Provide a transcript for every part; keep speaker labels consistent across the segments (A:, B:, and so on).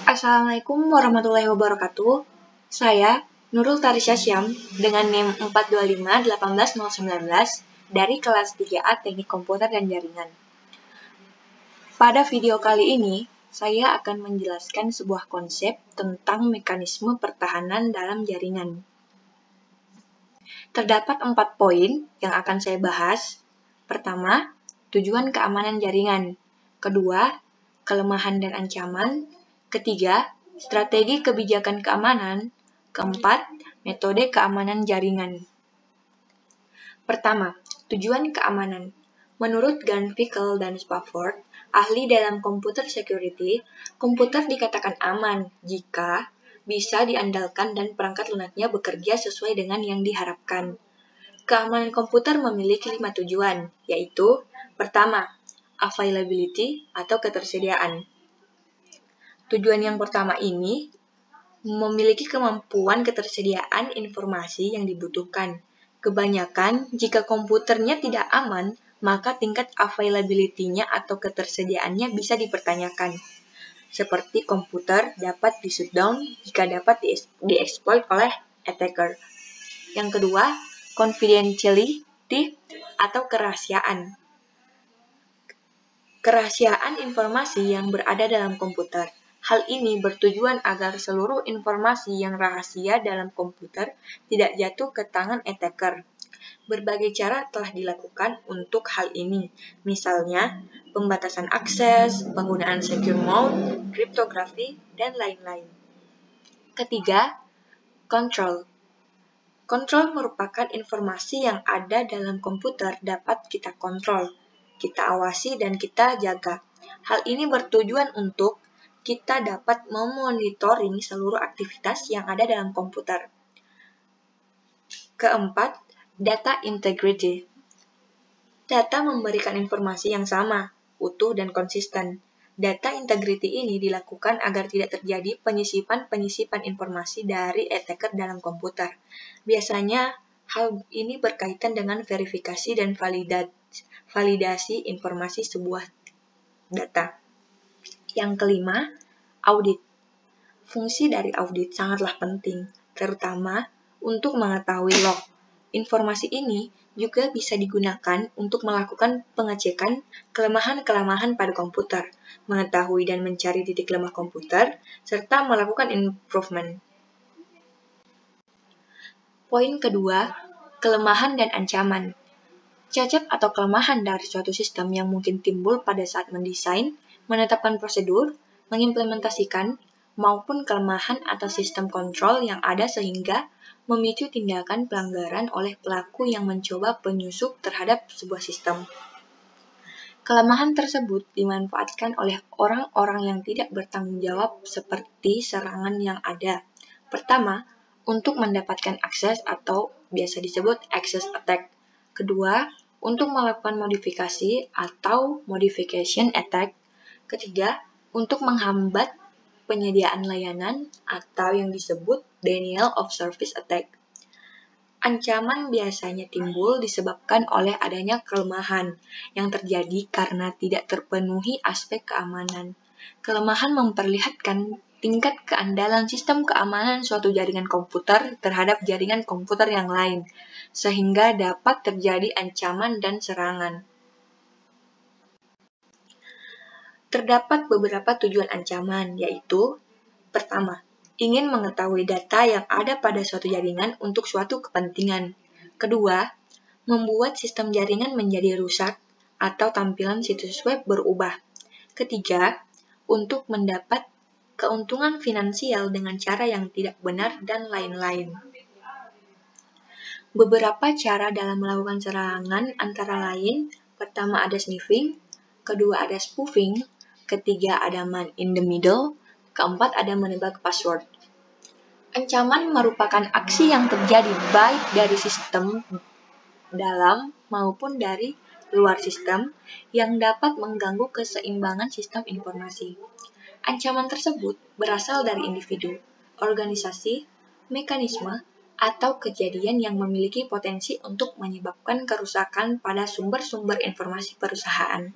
A: Assalamualaikum warahmatullahi wabarakatuh. Saya Nurul Tarisya Syam dengan NIM 425-18019 dari kelas 3A Teknik Komputer dan Jaringan. Pada video kali ini, saya akan menjelaskan sebuah konsep tentang mekanisme pertahanan dalam jaringan. Terdapat 4 poin yang akan saya bahas. Pertama, tujuan keamanan jaringan. Kedua, kelemahan dan ancaman. Ketiga, strategi kebijakan keamanan. Keempat, metode keamanan jaringan. Pertama, tujuan keamanan. Menurut Gunn-Vickel dan Spafford, ahli dalam computer security, komputer dikatakan aman jika bisa diandalkan dan perangkat lunaknya bekerja sesuai dengan yang diharapkan. Keamanan komputer memiliki 5 tujuan, yaitu pertama, availability atau ketersediaan. Tujuan yang pertama ini memiliki kemampuan ketersediaan informasi yang dibutuhkan. Kebanyakan, jika komputernya tidak aman, maka tingkat availability-nya atau ketersediaannya bisa dipertanyakan. Seperti komputer dapat di-shutdown jika dapat di-exploit oleh attacker. Yang kedua, confidentiality atau kerahasiaan. Kerahasiaan informasi yang berada dalam komputer. Hal ini bertujuan agar seluruh informasi yang rahasia dalam komputer tidak jatuh ke tangan attacker. Berbagai cara telah dilakukan untuk hal ini, misalnya pembatasan akses, penggunaan secure mode, kriptografi, dan lain-lain. Ketiga, control. Kontrol merupakan informasi yang ada dalam komputer dapat kita kontrol, kita awasi, dan kita jaga. Hal ini bertujuan untuk kita dapat memonitoring seluruh aktivitas yang ada dalam komputer. Keempat, data integrity. Data memberikan informasi yang sama, utuh, dan konsisten. Data integrity ini dilakukan agar tidak terjadi penyisipan informasi dari attacker dalam komputer. Biasanya, hal ini berkaitan dengan verifikasi dan validasi informasi sebuah data. Yang kelima, audit. Fungsi dari audit sangatlah penting, terutama untuk mengetahui log. Informasi ini juga bisa digunakan untuk melakukan pengecekan kelemahan-kelemahan pada komputer, mengetahui dan mencari titik lemah komputer, serta melakukan improvement. Poin kedua, kelemahan dan ancaman. Cacat atau kelemahan dari suatu sistem yang mungkin timbul pada saat mendesain, menetapkan prosedur, mengimplementasikan, maupun kelemahan atas sistem kontrol yang ada sehingga memicu tindakan pelanggaran oleh pelaku yang mencoba penyusup terhadap sebuah sistem. Kelemahan tersebut dimanfaatkan oleh orang-orang yang tidak bertanggung jawab seperti serangan yang ada. Pertama, untuk mendapatkan akses atau biasa disebut access attack. Kedua, untuk melakukan modifikasi atau modification attack. Ketiga, untuk menghambat penyediaan layanan atau yang disebut denial of service attack. Ancaman biasanya timbul disebabkan oleh adanya kelemahan yang terjadi karena tidak terpenuhi aspek keamanan. Kelemahan memperlihatkan tingkat keandalan sistem keamanan suatu jaringan komputer terhadap jaringan komputer yang lain, sehingga dapat terjadi ancaman dan serangan. Terdapat beberapa tujuan ancaman, yaitu pertama, ingin mengetahui data yang ada pada suatu jaringan untuk suatu kepentingan. Kedua, membuat sistem jaringan menjadi rusak atau tampilan situs web berubah. Ketiga, untuk mendapat keuntungan finansial dengan cara yang tidak benar dan lain-lain. Beberapa cara dalam melakukan serangan antara lain, pertama ada sniffing, kedua ada spoofing, ketiga ada man in the middle, keempat ada menebak password. Ancaman merupakan aksi yang terjadi baik dari sistem dalam maupun dari luar sistem yang dapat mengganggu keseimbangan sistem informasi. Ancaman tersebut berasal dari individu, organisasi, mekanisme, atau kejadian yang memiliki potensi untuk menyebabkan kerusakan pada sumber-sumber informasi perusahaan.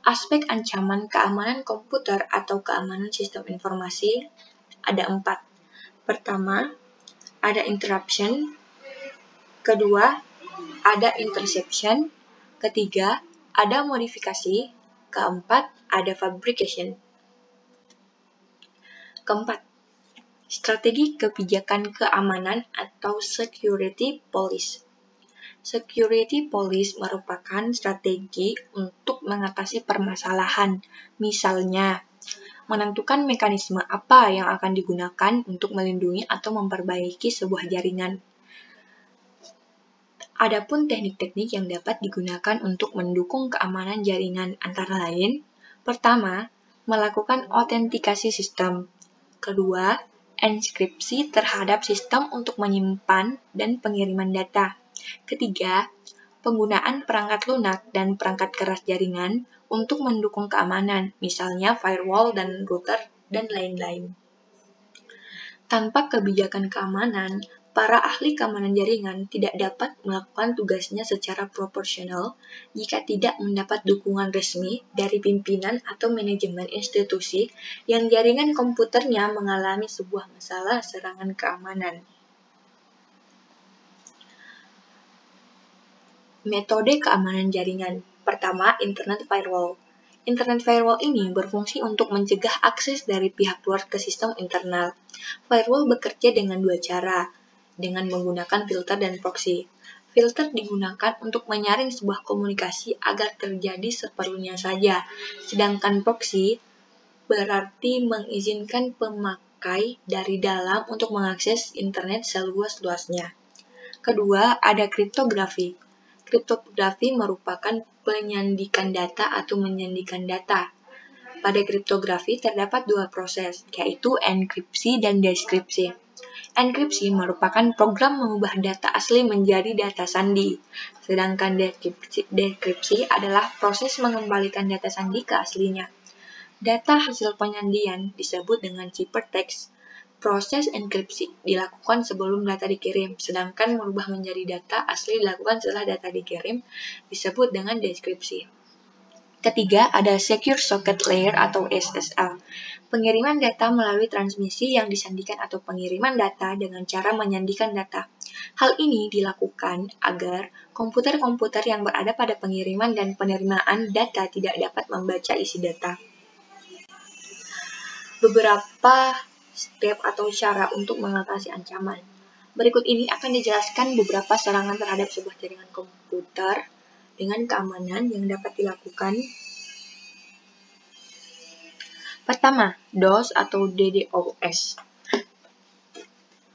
A: Aspek ancaman keamanan komputer atau keamanan sistem informasi ada 4. Pertama, ada interruption. Kedua, ada interception. Ketiga, ada modifikasi. Keempat, ada fabrication. Keempat, strategi kebijakan keamanan atau security policy. Security policy merupakan strategi untuk mengatasi permasalahan, misalnya menentukan mekanisme apa yang akan digunakan untuk melindungi atau memperbaiki sebuah jaringan. Adapun teknik-teknik yang dapat digunakan untuk mendukung keamanan jaringan antara lain, pertama, melakukan autentikasi sistem. Kedua, enskripsi terhadap sistem untuk menyimpan dan pengiriman data. Ketiga, penggunaan perangkat lunak dan perangkat keras jaringan untuk mendukung keamanan, misalnya firewall dan router, dan lain-lain. Tanpa kebijakan keamanan, para ahli keamanan jaringan tidak dapat melakukan tugasnya secara proporsional jika tidak mendapat dukungan resmi dari pimpinan atau manajemen institusi yang jaringan komputernya mengalami sebuah masalah serangan keamanan. Metode keamanan jaringan. Pertama, Internet Firewall. Internet Firewall ini berfungsi untuk mencegah akses dari pihak luar ke sistem internal. Firewall bekerja dengan dua cara, dengan menggunakan filter dan proxy. Filter digunakan untuk menyaring sebuah komunikasi agar terjadi seperlunya saja, sedangkan proxy berarti mengizinkan pemakai dari dalam untuk mengakses internet seluas-luasnya. Kedua, ada kriptografi. Kriptografi merupakan penyandikan data atau menyandikan data. Pada kriptografi terdapat dua proses, yaitu enkripsi dan deskripsi. Enkripsi merupakan program mengubah data asli menjadi data sandi, sedangkan dekripsi adalah proses mengembalikan data sandi ke aslinya. Data hasil penyandian disebut dengan ciphertext. Proses enkripsi dilakukan sebelum data dikirim, sedangkan merubah menjadi data asli dilakukan setelah data dikirim, disebut dengan deskripsi. Ketiga, ada Secure Socket Layer atau SSL. Pengiriman data melalui transmisi yang disandikan atau pengiriman data dengan cara menyandikan data. Hal ini dilakukan agar komputer-komputer yang berada pada pengiriman dan penerimaan data tidak dapat membaca isi data. Beberapa step atau cara untuk mengatasi ancaman. Berikut ini akan dijelaskan beberapa serangan terhadap sebuah jaringan komputer dengan keamanan yang dapat dilakukan. Pertama, DOS atau DDoS.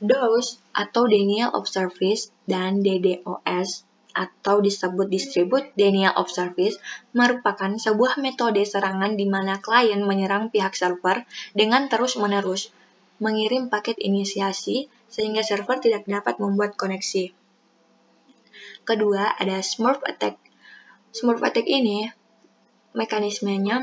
A: DOS atau Denial of Service dan DDoS atau disebut Distributed Denial of Service merupakan sebuah metode serangan di mana klien menyerang pihak server dengan terus-menerus mengirim paket inisiasi sehingga server tidak dapat membuat koneksi. Kedua, ada Smurf Attack. Smurf Attack ini mekanismenya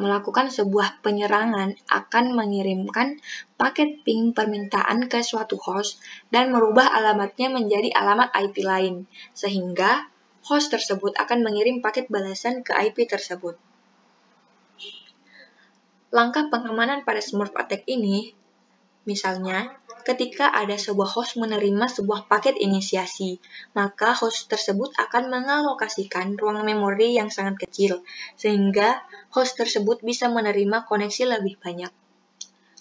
A: melakukan sebuah penyerangan akan mengirimkan paket ping permintaan ke suatu host dan merubah alamatnya menjadi alamat IP lain, sehingga host tersebut akan mengirim paket balasan ke IP tersebut. Langkah pengamanan pada Smurf Attack ini, misalnya, ketika ada sebuah host menerima sebuah paket inisiasi, maka host tersebut akan mengalokasikan ruang memori yang sangat kecil, sehingga host tersebut bisa menerima koneksi lebih banyak.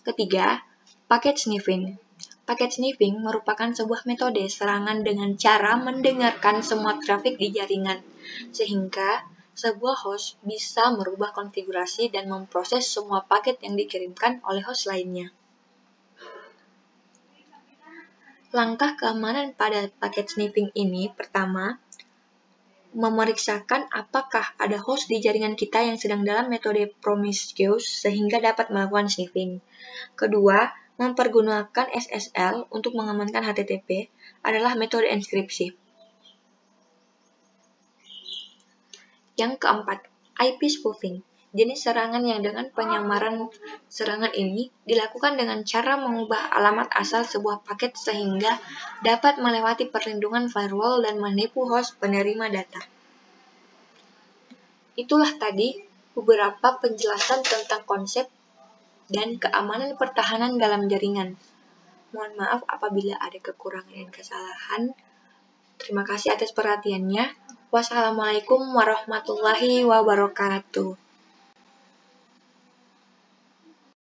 A: Ketiga, paket sniffing. Paket sniffing merupakan sebuah metode serangan dengan cara mendengarkan semua trafik di jaringan, sehingga sebuah host bisa merubah konfigurasi dan memproses semua paket yang dikirimkan oleh host lainnya. Langkah keamanan pada paket sniffing ini, pertama, memeriksakan apakah ada host di jaringan kita yang sedang dalam metode promiscuous sehingga dapat melakukan sniffing. Kedua, mempergunakan SSL untuk mengamankan HTTP adalah metode enskripsi. Yang keempat, IP spoofing. Jenis serangan yang dengan penyamaran serangan ini dilakukan dengan cara mengubah alamat asal sebuah paket sehingga dapat melewati perlindungan firewall dan menipu host penerima data. Itulah tadi beberapa penjelasan tentang konsep dan keamanan pertahanan dalam jaringan. Mohon maaf apabila ada kekurangan dan kesalahan. Terima kasih atas perhatiannya. Wassalamualaikum warahmatullahi wabarakatuh.